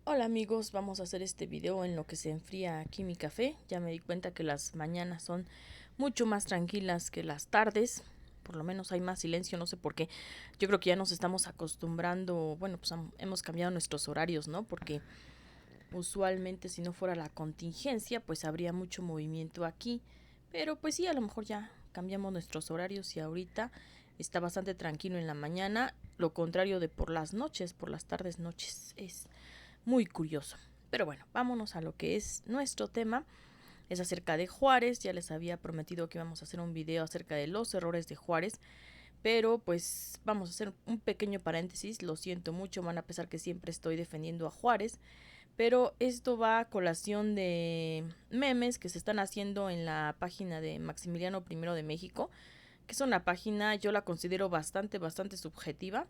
Hola amigos, vamos a hacer este video en lo que se enfría aquí mi café. Ya me di cuenta que las mañanas son mucho más tranquilas que las tardes. Por lo menos hay más silencio, no sé por qué. Yo creo que ya nos estamos acostumbrando, bueno, pues hemos cambiado nuestros horarios, ¿no? Porque usualmente si no fuera la contingencia, pues habría mucho movimiento aquí. Pero pues sí, a lo mejor ya cambiamos nuestros horarios y ahorita está bastante tranquilo en la mañana. Lo contrario de por las noches, por las tardes, noches. Es muy curioso. Pero bueno, vámonos a lo que es nuestro tema. Es acerca de Juárez. Ya les había prometido que íbamos a hacer un video acerca de los errores de Juárez. Pero pues vamos a hacer un pequeño paréntesis. Lo siento mucho, van a pesar que siempre estoy defendiendo a Juárez. Pero esto va a colación de memes que se están haciendo en la página de Maximiliano I de México. Que es una página, yo la considero bastante subjetiva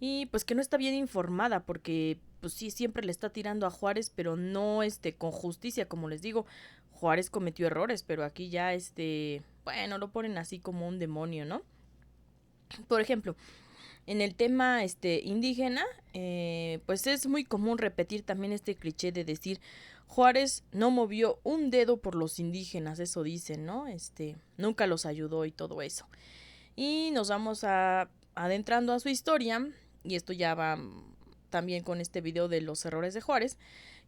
y pues que no está bien informada porque pues sí siempre le está tirando a Juárez, pero no con justicia, como les digo. Juárez cometió errores, pero aquí ya bueno, lo ponen así como un demonio, ¿no? Por ejemplo, en el tema indígena, pues es muy común repetir también este cliché de decir Juárez no movió un dedo por los indígenas, eso dicen, ¿no? Nunca los ayudó y todo eso. Y nos vamos adentrando a su historia, y esto ya va también con este video de los errores de Juárez,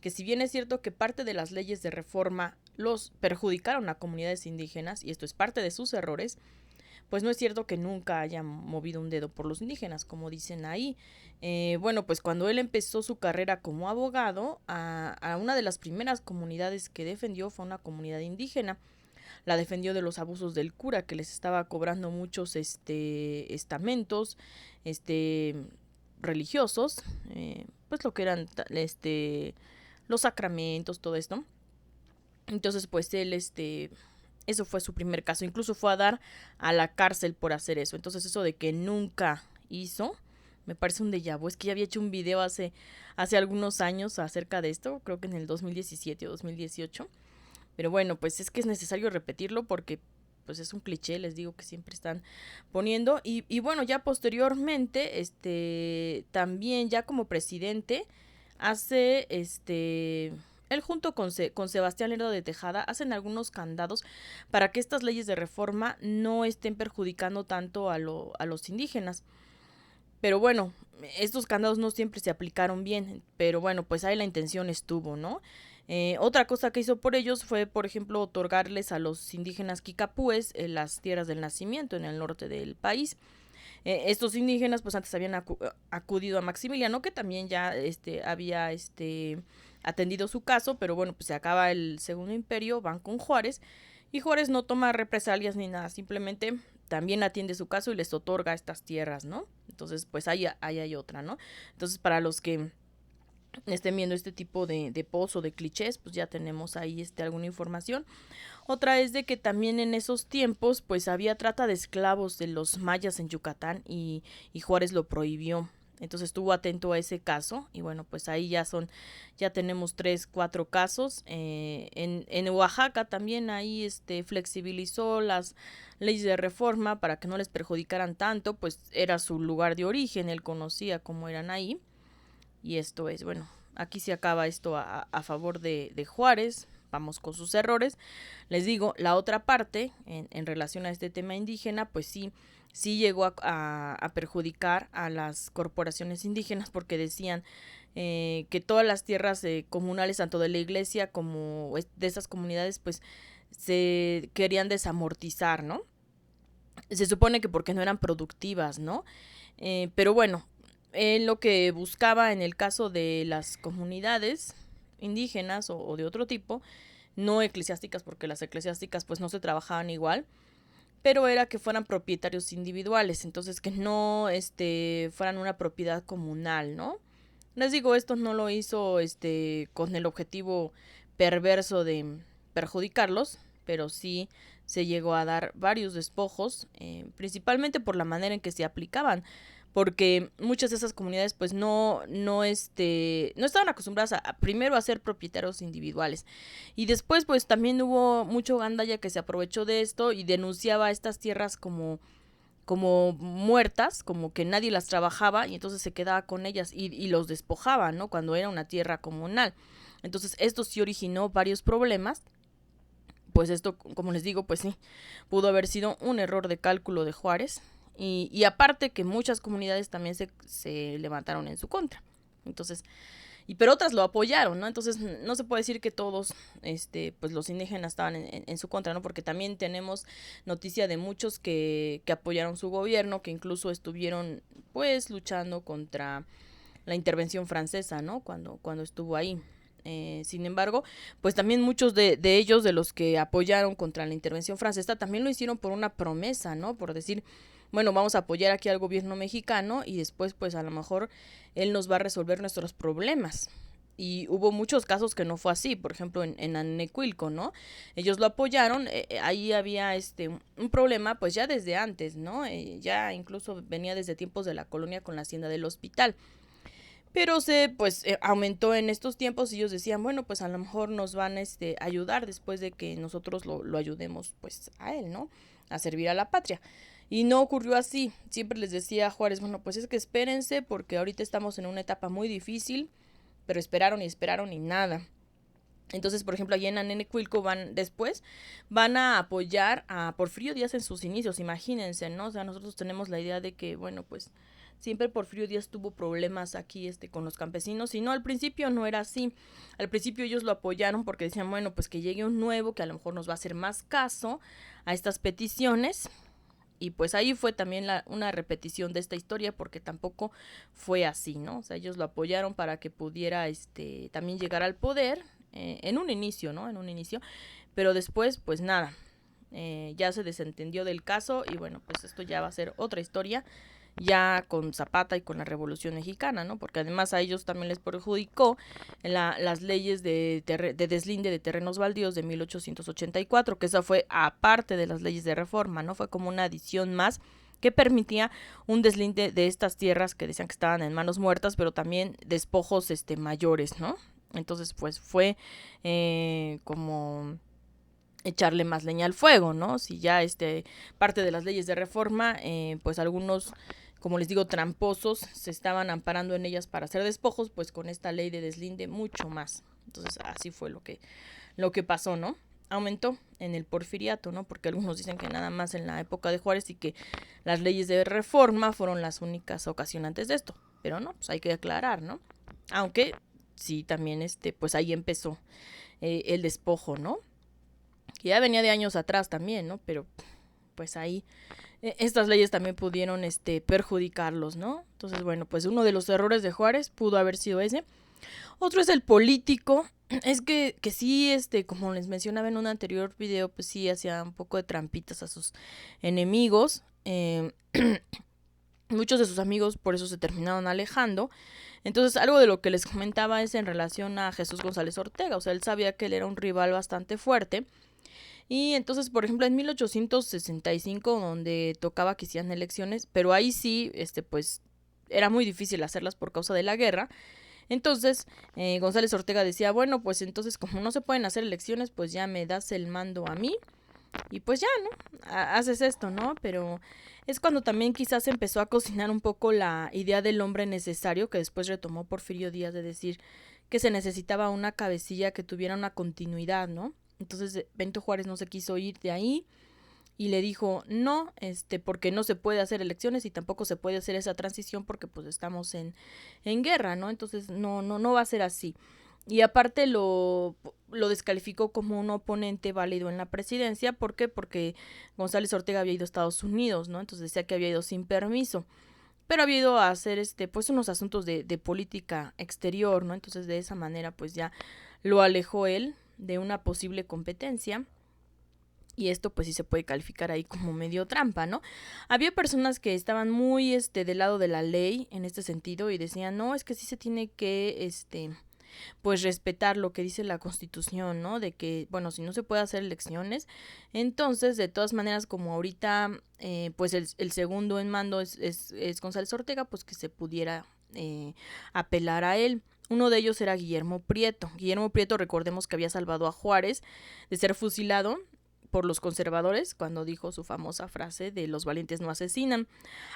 que si bien es cierto que parte de las leyes de reforma los perjudicaron a comunidades indígenas, y esto es parte de sus errores, pues no es cierto que nunca haya movido un dedo por los indígenas, como dicen ahí. Bueno, pues cuando él empezó su carrera como abogado, a una de las primeras comunidades que defendió fue una comunidad indígena. La defendió de los abusos del cura, que les estaba cobrando muchos estamentos este religiosos, pues lo que eran los sacramentos, todo esto. Entonces pues él eso fue su primer caso, incluso fue a dar a la cárcel por hacer eso. Entonces eso de que nunca hizo me parece un déjà vu. Es que ya había hecho un video hace algunos años acerca de esto, creo que en el 2017 o 2018. Pero bueno, pues es que es necesario repetirlo porque pues es un cliché, les digo que siempre están poniendo. Y bueno, ya posteriormente, también ya como presidente, hace él junto con Sebastián Lerdo de Tejada hacen algunos candados para que estas leyes de reforma no estén perjudicando tanto a los indígenas. Pero bueno, estos candados no siempre se aplicaron bien, pero bueno, pues ahí la intención estuvo, ¿no? Otra cosa que hizo por ellos fue, por ejemplo, otorgarles a los indígenas kikapúes las tierras del nacimiento en el norte del país. Estos indígenas pues antes habían acudido a Maximiliano, que también ya había atendido su caso, pero bueno, pues se acaba el Segundo Imperio, van con Juárez, y Juárez no toma represalias ni nada, simplemente también atiende su caso y les otorga estas tierras, ¿no? Entonces, pues ahí hay otra, ¿no? Entonces, para los que estén viendo este tipo de posts o de clichés, pues ya tenemos ahí alguna información. Otra es de que también en esos tiempos pues había trata de esclavos de los mayas en Yucatán y Juárez lo prohibió. Entonces estuvo atento a ese caso y bueno, pues ahí ya tenemos 3, 4 casos. En Oaxaca también ahí flexibilizó las leyes de reforma para que no les perjudicaran tanto, pues era su lugar de origen, él conocía cómo eran ahí. Y esto es, bueno, aquí se acaba esto a favor de Juárez. Vamos con sus errores. Les digo, la otra parte, en relación a este tema indígena, pues sí llegó a perjudicar a las corporaciones indígenas porque decían que todas las tierras comunales, tanto de la iglesia como de esas comunidades, pues se querían desamortizar, ¿no? Se supone que porque no eran productivas, ¿no? Pero bueno, él lo que buscaba en el caso de las comunidades indígenas o de otro tipo, no eclesiásticas, porque las eclesiásticas pues no se trabajaban igual, pero era que fueran propietarios individuales, entonces que no fueran una propiedad comunal, ¿no? Les digo, esto no lo hizo con el objetivo perverso de perjudicarlos, pero sí se llegó a dar varios despojos, principalmente por la manera en que se aplicaban, porque muchas de esas comunidades pues no estaban acostumbradas primero a ser propietarios individuales, y después pues también hubo mucho gandaya que se aprovechó de esto y denunciaba estas tierras como muertas, como que nadie las trabajaba y entonces se quedaba con ellas y los despojaba, ¿no? Cuando era una tierra comunal. Entonces esto sí originó varios problemas. Pues esto, como les digo, pues sí, pudo haber sido un error de cálculo de Juárez. Y aparte que muchas comunidades también se levantaron en su contra. Entonces, pero otras lo apoyaron, ¿no? Entonces no se puede decir que todos, pues los indígenas estaban en su contra, ¿no? Porque también tenemos noticia de muchos que apoyaron su gobierno, que incluso estuvieron, pues, luchando contra la intervención francesa, ¿no? Cuando estuvo ahí. Sin embargo, pues también muchos de ellos, de los que apoyaron contra la intervención francesa, también lo hicieron por una promesa, ¿no? Por decir, bueno, vamos a apoyar aquí al gobierno mexicano y después, pues a lo mejor él nos va a resolver nuestros problemas. Y hubo muchos casos que no fue así, por ejemplo en Anecuilco, ¿no? Ellos lo apoyaron, ahí había un problema pues ya desde antes, ¿no? Ya incluso venía desde tiempos de la colonia con la hacienda del hospital. Pero aumentó en estos tiempos y ellos decían, bueno, pues a lo mejor nos van a ayudar después de que nosotros lo ayudemos pues a él, ¿no? A servir a la patria. Y no ocurrió así. Siempre les decía a Juárez, bueno, pues es que espérense porque ahorita estamos en una etapa muy difícil, pero esperaron y nada. Entonces, por ejemplo, allí en Anenecuilco van a apoyar a Porfirio Díaz en sus inicios, imagínense, ¿no? O sea, nosotros tenemos la idea de que, bueno, pues siempre Porfirio Díaz tuvo problemas aquí con los campesinos y no, al principio no era así. Al principio ellos lo apoyaron porque decían, bueno, pues que llegue un nuevo que a lo mejor nos va a hacer más caso a estas peticiones. Y pues ahí fue también una repetición de esta historia porque tampoco fue así, ¿no? O sea, ellos lo apoyaron para que pudiera también llegar al poder en un inicio, ¿no? En un inicio, pero después pues nada, ya se desentendió del caso y bueno, pues esto ya va a ser otra historia ya con Zapata y con la Revolución Mexicana, ¿no? Porque además a ellos también les perjudicó las leyes de deslinde de terrenos baldíos de 1884, que esa fue aparte de las leyes de reforma, ¿no? Fue como una adición más que permitía un deslinde de estas tierras que decían que estaban en manos muertas, pero también despojos mayores, ¿no? Entonces, pues fue como echarle más leña al fuego, ¿no? Si ya parte de las leyes de reforma, pues algunos, como les digo, tramposos se estaban amparando en ellas para hacer despojos, pues con esta ley de deslinde mucho más. Entonces así fue lo que pasó, ¿no? Aumentó en el porfiriato, ¿no? Porque algunos dicen que nada más en la época de Juárez y que las leyes de reforma fueron las únicas ocasionantes de esto. Pero no, pues hay que aclarar, ¿no? Aunque sí, también pues ahí empezó el despojo, ¿no? Que ya venía de años atrás también, ¿no? Pero pues ahí estas leyes también pudieron perjudicarlos, ¿no? Entonces, bueno, pues uno de los errores de Juárez pudo haber sido ese. Otro es el político. Es que sí, como les mencionaba en un anterior video, pues sí hacía un poco de trampitas a sus enemigos. Muchos de sus amigos por eso se terminaron alejando. Entonces, algo de lo que les comentaba es en relación a Jesús González Ortega. O sea, él sabía que él era un rival bastante fuerte. Y entonces, por ejemplo, en 1865, donde tocaba que hicieran elecciones, pero ahí sí, pues, era muy difícil hacerlas por causa de la guerra. Entonces, González Ortega decía, bueno, pues entonces como no se pueden hacer elecciones, pues ya me das el mando a mí y pues ya, ¿no? Haces esto, ¿no? Pero es cuando también quizás empezó a cocinar un poco la idea del hombre necesario que después retomó Porfirio Díaz de decir que se necesitaba una cabecilla que tuviera una continuidad, ¿no? Entonces Benito Juárez no se quiso ir de ahí y le dijo no, porque no se puede hacer elecciones y tampoco se puede hacer esa transición porque pues estamos en guerra, ¿no? Entonces no va a ser así. Y aparte lo descalificó como un oponente válido en la presidencia. ¿Por qué? Porque González Ortega había ido a Estados Unidos, ¿no? Entonces decía que había ido sin permiso. Pero había ido a hacer pues unos asuntos de política exterior, ¿no? Entonces de esa manera pues ya lo alejó él de una posible competencia. Y esto pues sí se puede calificar ahí como medio trampa, ¿no? Había personas que estaban muy del lado de la ley en este sentido y decían, no, es que sí se tiene que pues respetar lo que dice la Constitución, ¿no? De que, bueno, si no se puede hacer elecciones, entonces, de todas maneras, como ahorita, pues el segundo en mando es González Ortega, pues que se pudiera apelar a él. Uno de ellos era Guillermo Prieto. Guillermo Prieto, recordemos que había salvado a Juárez de ser fusilado, por los conservadores cuando dijo su famosa frase de los valientes no asesinan.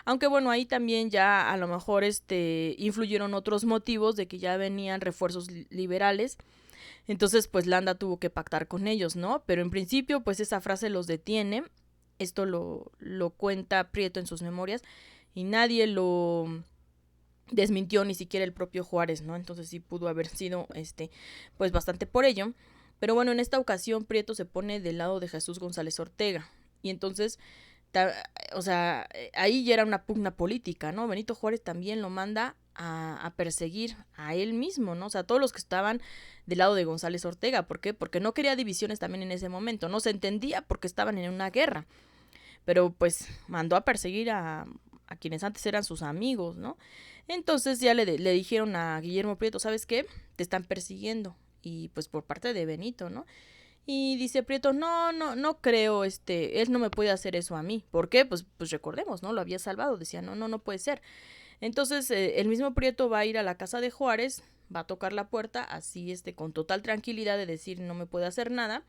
Aunque bueno, ahí también ya a lo mejor influyeron otros motivos de que ya venían refuerzos liberales. Entonces pues Landa tuvo que pactar con ellos, ¿no? Pero en principio pues esa frase los detiene. Esto lo cuenta Prieto en sus memorias y nadie lo desmintió, ni siquiera el propio Juárez, ¿no? Entonces sí pudo haber sido pues bastante por ello. Pero bueno, en esta ocasión Prieto se pone del lado de Jesús González Ortega. Y entonces, o sea, ahí ya era una pugna política, ¿no? Benito Juárez también lo manda a perseguir a él mismo, ¿no? O sea, todos los que estaban del lado de González Ortega. ¿Por qué? Porque no quería divisiones también en ese momento. No se entendía porque estaban en una guerra. Pero pues mandó a perseguir a quienes antes eran sus amigos, ¿no? Entonces ya le dijeron a Guillermo Prieto, ¿sabes qué? Te están persiguiendo. Y pues por parte de Benito, ¿no? Y dice Prieto, no creo, él no me puede hacer eso a mí. ¿Por qué? Pues recordemos, ¿no? Lo había salvado, decía, no puede ser. Entonces el mismo Prieto va a ir a la casa de Juárez, va a tocar la puerta, así con total tranquilidad de decir, no me puede hacer nada.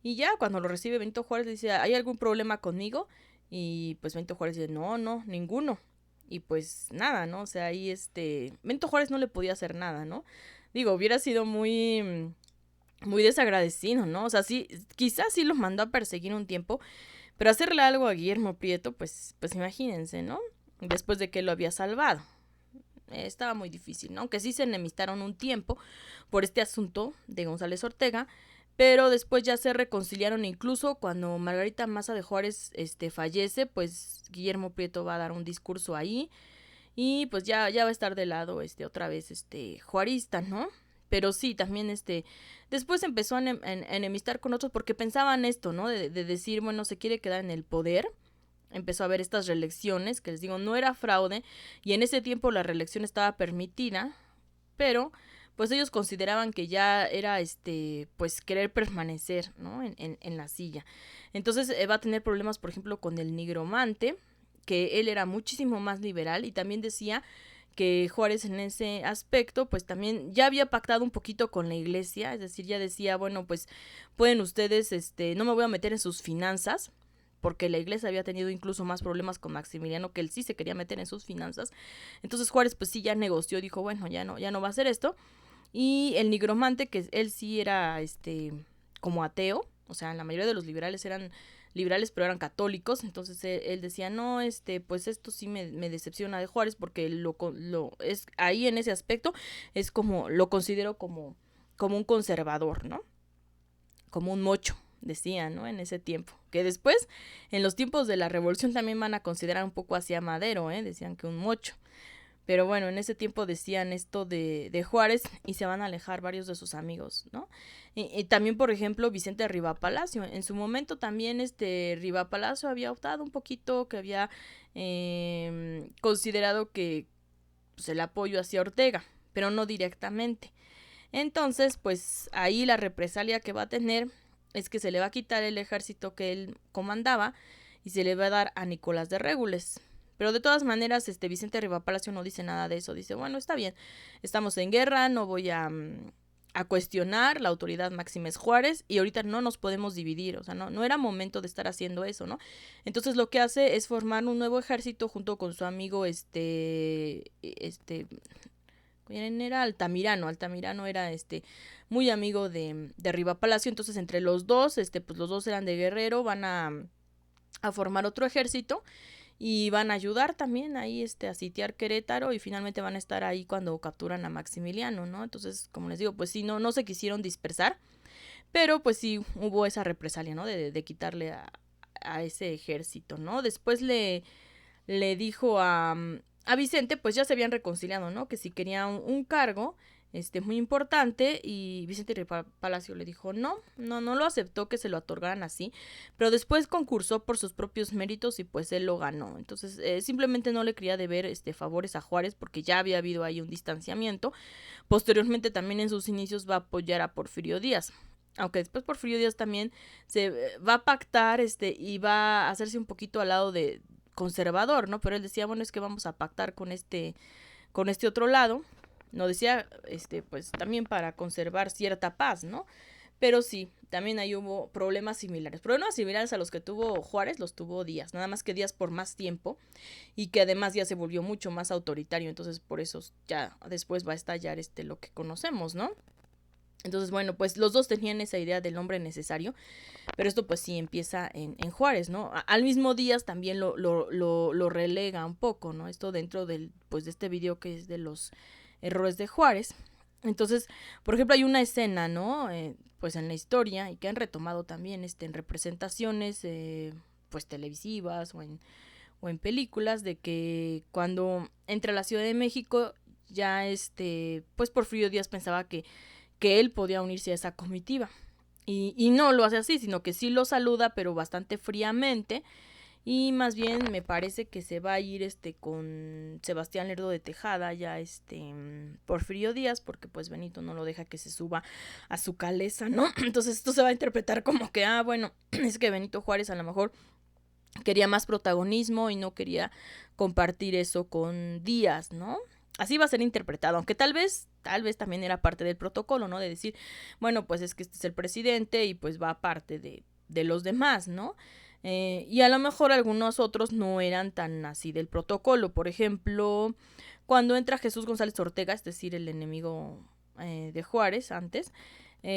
Y ya cuando lo recibe Benito Juárez le dice, ¿hay algún problema conmigo? Y pues Benito Juárez dice, no, ninguno. Y pues nada, ¿no? O sea, ahí Benito Juárez no le podía hacer nada, ¿no? Digo, hubiera sido muy desagradecido, ¿no? O sea, sí, quizás sí los mandó a perseguir un tiempo, pero hacerle algo a Guillermo Prieto, pues imagínense, ¿no? Después de que lo había salvado. Estaba muy difícil, ¿no? Aunque sí se enemistaron un tiempo por este asunto de González Ortega, pero después ya se reconciliaron. Incluso cuando Margarita Maza de Juárez fallece, pues Guillermo Prieto va a dar un discurso ahí y pues ya va a estar de lado otra vez juarista, ¿no? Pero sí, también después empezó a enemistar con otros porque pensaban esto, ¿no? De decir, bueno, se quiere quedar en el poder. Empezó a haber estas reelecciones, que les digo, no era fraude, y en ese tiempo la reelección estaba permitida, pero pues ellos consideraban que ya era pues querer permanecer, ¿no? En la silla. Entonces va a tener problemas, por ejemplo, con el nigromante, que él era muchísimo más liberal, y también decía que Juárez en ese aspecto pues también ya había pactado un poquito con la iglesia, es decir, ya decía, bueno, pues pueden ustedes, no me voy a meter en sus finanzas, porque la iglesia había tenido incluso más problemas con Maximiliano, que él sí se quería meter en sus finanzas. Entonces Juárez pues sí ya negoció, dijo, bueno, ya no va a hacer esto. Y el nigromante, que él sí era como ateo, o sea, la mayoría de los liberales eran liberales, pero eran católicos. Entonces él decía, no, pues esto sí me decepciona de Juárez, porque lo es ahí en ese aspecto es como, lo considero como un conservador, ¿no? Como un mocho, decía, ¿no? En ese tiempo. Que después, en los tiempos de la revolución, también van a considerar un poco hacia Madero, decían que un mocho. Pero bueno, en ese tiempo decían esto de Juárez y se van a alejar varios de sus amigos, ¿no? Y también, por ejemplo, Vicente Riva Palacio. En su momento también Riva Palacio había optado un poquito, que había considerado que pues, el apoyo hacia Ortega, pero no directamente. Entonces, pues ahí la represalia que va a tener es que se le va a quitar el ejército que él comandaba y se le va a dar a Nicolás de Régules. Pero de todas maneras, Vicente Riva Palacio no dice nada de eso. Dice, bueno, está bien, estamos en guerra, no voy a cuestionar, la autoridad máxima es Juárez y ahorita no nos podemos dividir, o sea, no era momento de estar haciendo eso, ¿no? Entonces lo que hace es formar un nuevo ejército junto con su amigo, era Altamirano era muy amigo de Riva Palacio. Entonces entre los dos, pues los dos eran de Guerrero, van a formar otro ejército y van a ayudar también ahí a sitiar Querétaro y finalmente van a estar ahí cuando capturan a Maximiliano, ¿no? Entonces, como les digo, pues sí, no se quisieron dispersar, pero pues sí hubo esa represalia, ¿no? De quitarle a ese ejército, ¿no? Después le dijo a Vicente, pues ya se habían reconciliado, ¿no? Que si quería un cargo, muy importante, y Vicente Palacio le dijo no lo aceptó que se lo otorgaran así, pero después concursó por sus propios méritos y pues él lo ganó. Entonces simplemente no le quería deber favores a Juárez porque ya había habido ahí un distanciamiento. Posteriormente también en sus inicios va a apoyar a Porfirio Díaz, aunque después Porfirio Díaz también se va a pactar y va a hacerse un poquito al lado de conservador, ¿no? Pero él decía, bueno, es que vamos a pactar con este otro lado. No decía, pues también para conservar cierta paz, ¿no? Pero sí, también ahí hubo problemas similares. Problemas similares a los que tuvo Juárez, los tuvo Díaz. Nada más que Díaz por más tiempo y que además ya se volvió mucho más autoritario. Entonces por eso ya después va a estallar lo que conocemos, ¿no? Entonces, bueno, pues los dos tenían esa idea del hombre necesario, pero esto pues sí empieza en Juárez, ¿no? Al mismo Díaz también lo relega un poco, ¿no? Esto dentro de este video que es de los errores de Juárez. Entonces, por ejemplo, hay una escena, ¿no? Pues en la historia y que han retomado también en representaciones pues televisivas o en películas de que cuando entra a la Ciudad de México ya pues Porfirio Díaz pensaba que él podía unirse a esa comitiva. Y no lo hace así, sino que sí lo saluda, pero bastante fríamente. Y más bien me parece que se va a ir con Sebastián Lerdo de Tejada, ya Porfirio Díaz, porque pues Benito no lo deja que se suba a su caleza, ¿no? Entonces esto se va a interpretar como que, bueno, es que Benito Juárez a lo mejor quería más protagonismo y no quería compartir eso con Díaz, ¿no? Así va a ser interpretado, aunque tal vez también era parte del protocolo, ¿no? De decir, bueno, pues es que este es el presidente y pues va aparte de los demás, ¿no? Y a lo mejor algunos otros no eran tan así del protocolo. Por ejemplo, cuando entra Jesús González Ortega, es decir, el enemigo de Juárez antes,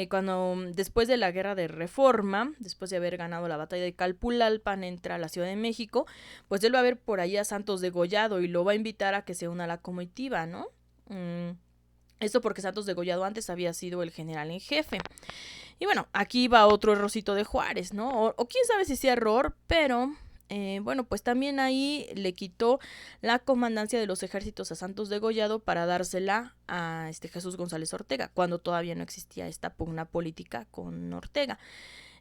cuando después de la guerra de Reforma, después de haber ganado la batalla de Calpulalpan, entra a la Ciudad de México, pues él va a ver por ahí a Santos Degollado y lo va a invitar a que se una a la comitiva, ¿no? Esto porque Santos Degollado antes había sido el general en jefe. Y bueno, aquí va otro errorcito de Juárez, ¿no? O quién sabe si sea error, pero bueno, pues también ahí le quitó la comandancia de los ejércitos a Santos Degollado para dársela a Jesús González Ortega, cuando todavía no existía esta pugna política con Ortega.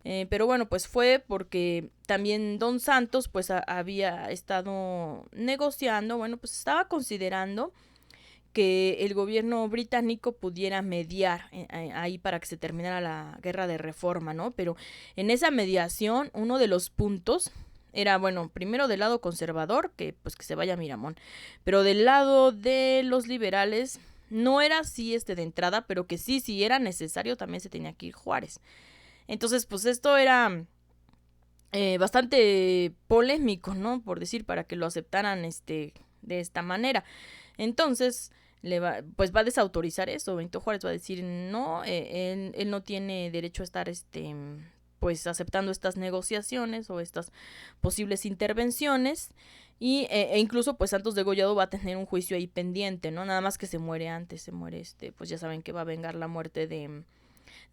Pero bueno, pues fue porque también Don Santos pues había estado negociando, bueno, pues estaba considerando que el gobierno británico pudiera mediar ahí para que se terminara la guerra de Reforma, ¿no? Pero en esa mediación, uno de los puntos era, bueno, primero del lado conservador, que pues que se vaya Miramón, pero del lado de los liberales no era así de entrada, pero que sí, si era necesario, también se tenía que ir Juárez. Entonces, pues esto era bastante polémico, ¿no? Por decir, para que lo aceptaran de esta manera. Entonces, pues va a desautorizar eso. Benito Juárez va a decir, no, él no tiene derecho a estar pues aceptando estas negociaciones o estas posibles intervenciones. E incluso pues Santos Degollado va a tener un juicio ahí pendiente, ¿no? Nada más que se muere antes, se muere pues ya saben que va a vengar la muerte de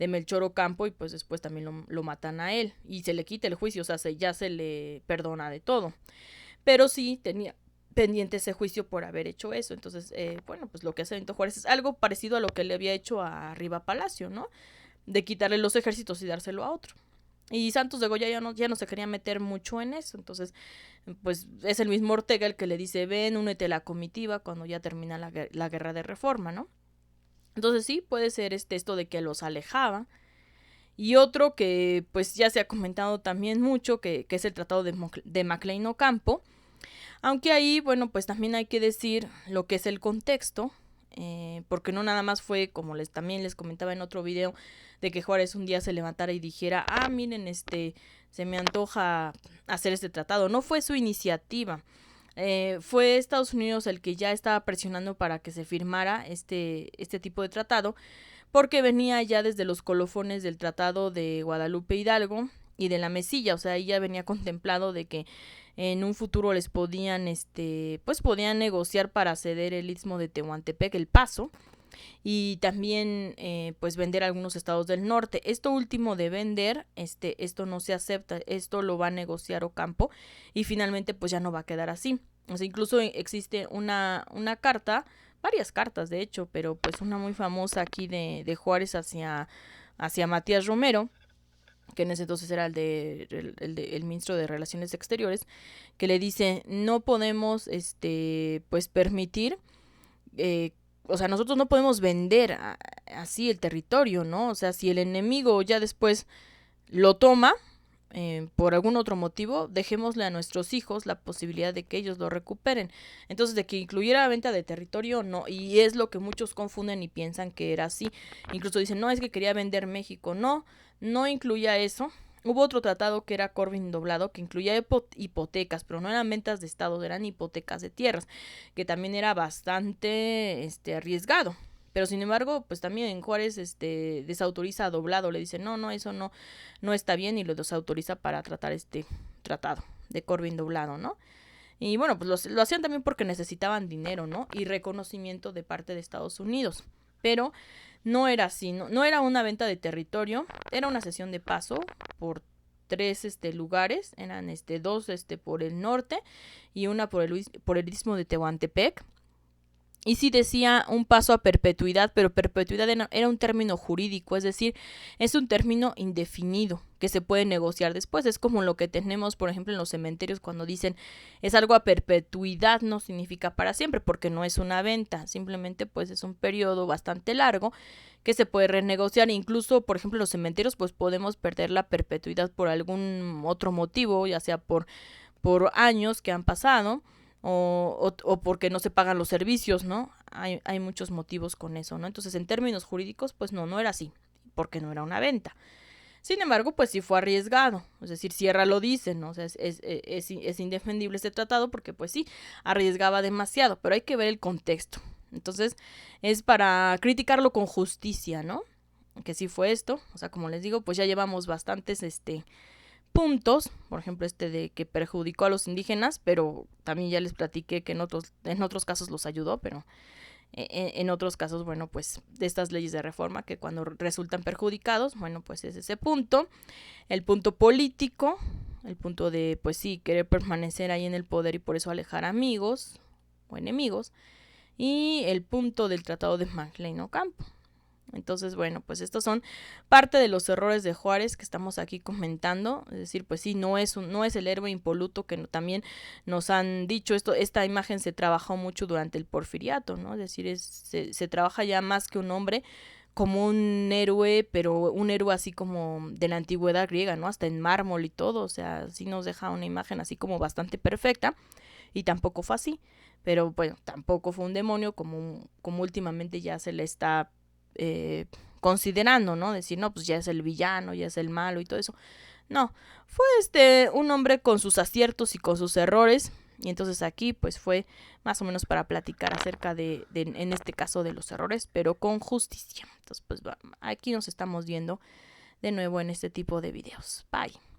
Melchor Ocampo y pues después también lo matan a él y se le quita el juicio, o sea, ya se le perdona de todo. Pero sí tenía pendiente ese juicio por haber hecho eso. Entonces, bueno, pues lo que hace Benito Juárez es algo parecido a lo que le había hecho a Riva Palacio, ¿no? De quitarle los ejércitos y dárselo a otro. Y Santos de Goya ya no se quería meter mucho en eso. Entonces, pues es el mismo Ortega el que le dice, ven, únete a la comitiva cuando ya termina la guerra de Reforma, ¿no? Entonces sí, puede ser esto de que los alejaba. Y otro que pues ya se ha comentado también mucho, que es el tratado de Maclean Ocampo. Aunque ahí, bueno, pues también hay que decir lo que es el contexto, porque no nada más fue, como también les comentaba en otro video, de que Juárez un día se levantara y dijera, miren, se me antoja hacer este tratado. No fue su iniciativa. Fue Estados Unidos el que ya estaba presionando para que se firmara este tipo de tratado, porque venía ya desde los colofones del Tratado de Guadalupe Hidalgo y de la Mesilla, o sea, ahí ya venía contemplado de que en un futuro les podían, pues podían negociar para ceder el istmo de Tehuantepec, El Paso, y también pues vender algunos estados del norte. Esto último de vender, esto no se acepta, esto lo va a negociar Ocampo y finalmente pues ya no va a quedar así. O sea, incluso existe una carta, varias cartas de hecho, pero pues una muy famosa aquí de Juárez hacia Matías Romero, que en ese entonces era el ministro de Relaciones Exteriores, que le dice, no podemos pues permitir, o sea, nosotros no podemos vender así el territorio, ¿no? O sea, si el enemigo ya después lo toma, por algún otro motivo, dejémosle a nuestros hijos la posibilidad de que ellos lo recuperen. Entonces, de que incluyera venta de territorio, no, y es lo que muchos confunden y piensan que era así. Incluso dicen, no, es que quería vender México. No, no incluía eso. Hubo otro tratado que era Corbin doblado, que incluía hipotecas, pero no eran ventas de estados, eran hipotecas de tierras, que también era bastante arriesgado. Pero sin embargo, pues también en Juárez desautoriza doblado, le dice, no, eso no está bien, y lo desautoriza para tratar este tratado de Corbin doblado, ¿no? Y bueno, pues lo hacían también porque necesitaban dinero, ¿no? Y reconocimiento de parte de Estados Unidos. Pero no era así, no era una venta de territorio, era una cesión de paso por tres lugares, eran dos por el norte y una por el istmo de Tehuantepec. Y sí decía un paso a perpetuidad, pero perpetuidad era un término jurídico, es decir, es un término indefinido que se puede negociar después. Es como lo que tenemos, por ejemplo, en los cementerios cuando dicen es algo a perpetuidad, no significa para siempre, porque no es una venta, simplemente pues es un periodo bastante largo que se puede renegociar. Incluso, por ejemplo, en los cementerios pues podemos perder la perpetuidad por algún otro motivo, ya sea por años que han pasado, o porque no se pagan los servicios, ¿no? Hay muchos motivos con eso, ¿no? Entonces, en términos jurídicos, pues no era así, porque no era una venta. Sin embargo, pues sí fue arriesgado, es decir, Sierra lo dice, ¿no? O sea, es indefendible este tratado porque pues sí, arriesgaba demasiado, pero hay que ver el contexto. Entonces, es para criticarlo con justicia, ¿no? Que sí fue esto, o sea, como les digo, pues ya llevamos bastantes, puntos, por ejemplo de que perjudicó a los indígenas, pero también ya les platiqué que en otros casos los ayudó, pero en otros casos, bueno, pues de estas leyes de reforma que cuando resultan perjudicados, bueno, pues es ese punto, el punto político, el punto de, pues sí, querer permanecer ahí en el poder y por eso alejar amigos o enemigos, y el punto del Tratado de Mangleno Campo. Entonces, bueno, pues estos son parte de los errores de Juárez que estamos aquí comentando. Es decir, pues sí, no es el héroe impoluto que también nos han dicho. Esta imagen se trabajó mucho durante el Porfiriato, ¿no? Es decir, se trabaja ya más que un hombre como un héroe, pero un héroe así como de la antigüedad griega, ¿no? Hasta en mármol y todo, o sea, sí nos deja una imagen así como bastante perfecta, y tampoco fue así. Pero bueno, tampoco fue un demonio como últimamente ya se le está considerando, ¿no? Decir, no, pues ya es el villano, ya es el malo y todo eso. No, fue un hombre con sus aciertos y con sus errores. Y entonces aquí pues fue más o menos para platicar acerca de en este caso de los errores, pero con justicia. Entonces pues aquí nos estamos viendo de nuevo en este tipo de videos. Bye.